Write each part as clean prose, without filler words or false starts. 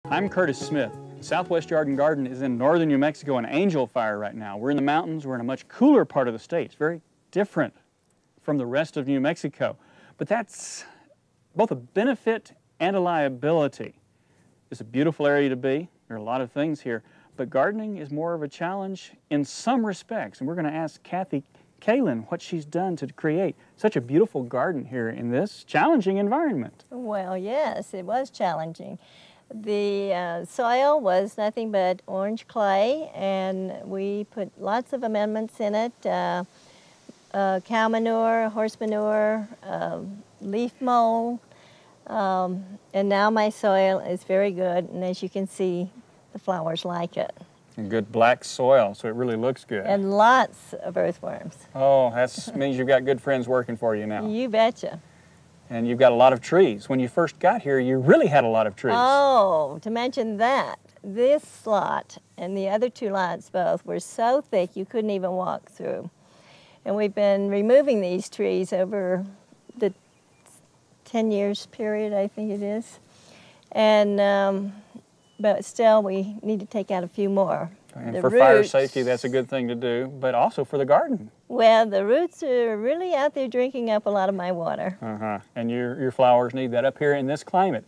I'm Curtis Smith. Southwest Yard and Garden is in northern New Mexico in Angel Fire right now. We're in the mountains. We're in a much cooler part of the state. It's very different from the rest of New Mexico. But that's both a benefit and a liability. It's a beautiful area to be. There are a lot of things here. But gardening is more of a challenge in some respects. And we're going to ask Kathy Kalin what she's done to create such a beautiful garden here in this challenging environment. Well, yes, it was challenging. The soil was nothing but orange clay, and we put lots of amendments in it, cow manure, horse manure, leaf mold, and now my soil is very good, and as you can see, the flowers like it. And good black soil, so it really looks good. And lots of earthworms. Oh, that means you've got good friends working for you now. You betcha. And you've got a lot of trees. When you first got here, you really had a lot of trees. Oh, to mention that, this lot and the other two lots both were so thick you couldn't even walk through. And we've been removing these trees over the 10 years period, I think it is. And, but still, we need to take out a few more. And the for roots, fire safety, that's a good thing to do, but also for the garden. Well, the roots are really out there drinking up a lot of my water. And your flowers need that. Up here in this climate,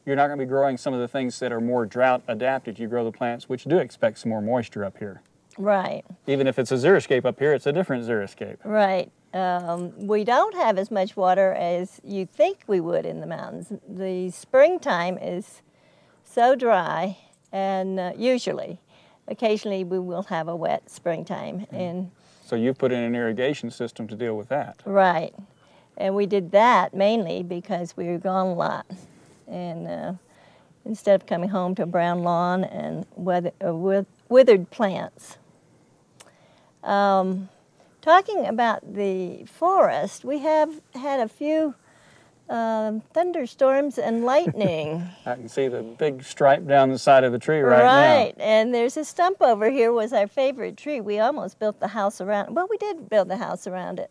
you're not going to be growing some of the things that are more drought adapted. You grow the plants which do expect some more moisture up here. Right. Even if it's a xeriscape up here, it's a different xeriscape. Right. We don't have as much water as you think we would in the mountains. The springtime is so dry, and usually, occasionally we will have a wet springtime. And so you've put in an irrigation system to deal with that. Right. And we did that mainly because we were gone a lot. And instead of coming home to a brown lawn and withered plants. Talking about the forest, we have had a few thunderstorms and lightning. I can see the big stripe down the side of the tree right now. Right, and there's a stump over here was our favorite tree. We almost built the house around it. Well, we did build the house around it.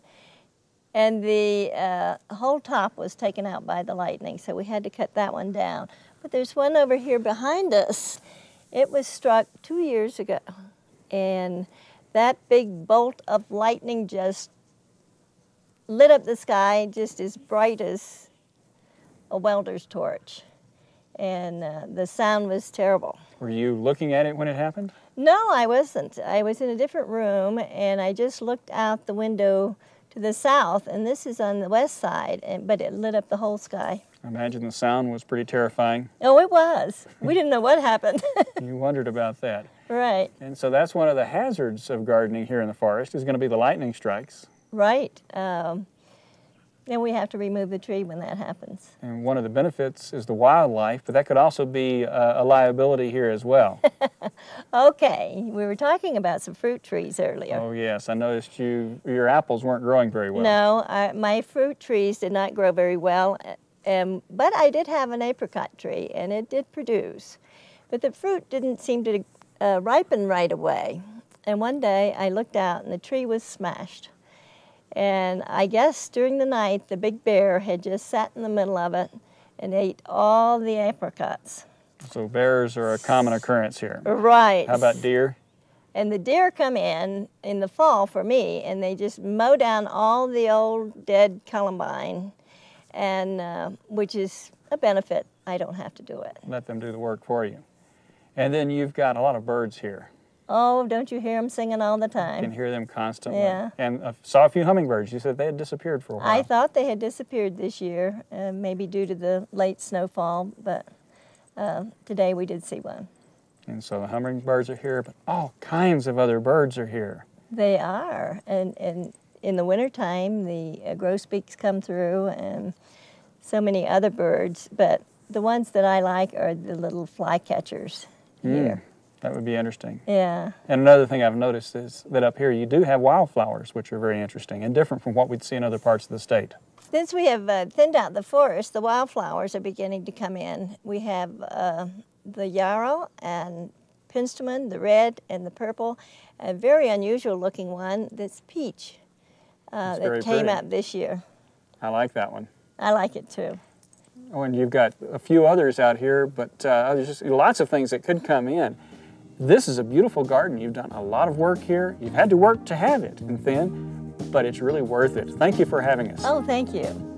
And the whole top was taken out by the lightning, so we had to cut that one down. But there's one over here behind us. It was struck 2 years ago, and that big bolt of lightning just lit up the sky just as bright as a welder's torch, and the sound was terrible. Were you looking at it when it happened? No, I wasn't. I was in a different room, and I just looked out the window to the south, and this is on the west side, but it lit up the whole sky. I imagine the sound was pretty terrifying. Oh, it was. We didn't know what happened. You wondered about that. Right. And so that's one of the hazards of gardening here in the forest is going to be the lightning strikes. Right. And we have to remove the tree when that happens. And one of the benefits is the wildlife, but that could also be a liability here as well. Okay, we were talking about some fruit trees earlier. Oh yes, I noticed your apples weren't growing very well. No, my fruit trees did not grow very well, but I did have an apricot tree, and it did produce. But the fruit didn't seem to ripen right away. And one day I looked out, and the tree was smashed. And I guess during the night, the big bear had just sat in the middle of it and ate all the apricots. So bears are a common occurrence here. Right. How about deer? And the deer come in the fall for me, and they just mow down all the old dead columbine, and which is a benefit. I don't have to do it. Let them do the work for you. And then you've got a lot of birds here. Oh, don't you hear them singing all the You time? can hear them constantly. Yeah. And I saw a few hummingbirds. You said they had disappeared for a while. I thought they had disappeared this year, maybe due to the late snowfall, but today we did see one. And so the hummingbirds are here, but all kinds of other birds are here. They are, and in the wintertime, the grosbeaks come through and so many other birds, but the ones that I like are the little flycatchers here. That would be interesting. Yeah. And another thing I've noticed is that up here you do have wildflowers, which are very interesting and different from what we'd see in other parts of the state. Since we have thinned out the forest, the wildflowers are beginning to come in. We have the yarrow and Penstemon, the red and the purple, a very unusual looking one that's peach that came up this year. I like that one. I like it too. Oh, and you've got a few others out here, but there's just lots of things that could come in. This is a beautiful garden. You've done a lot of work here. You've had to work to have it and thin, but it's really worth it. Thank you for having us. Oh, thank you.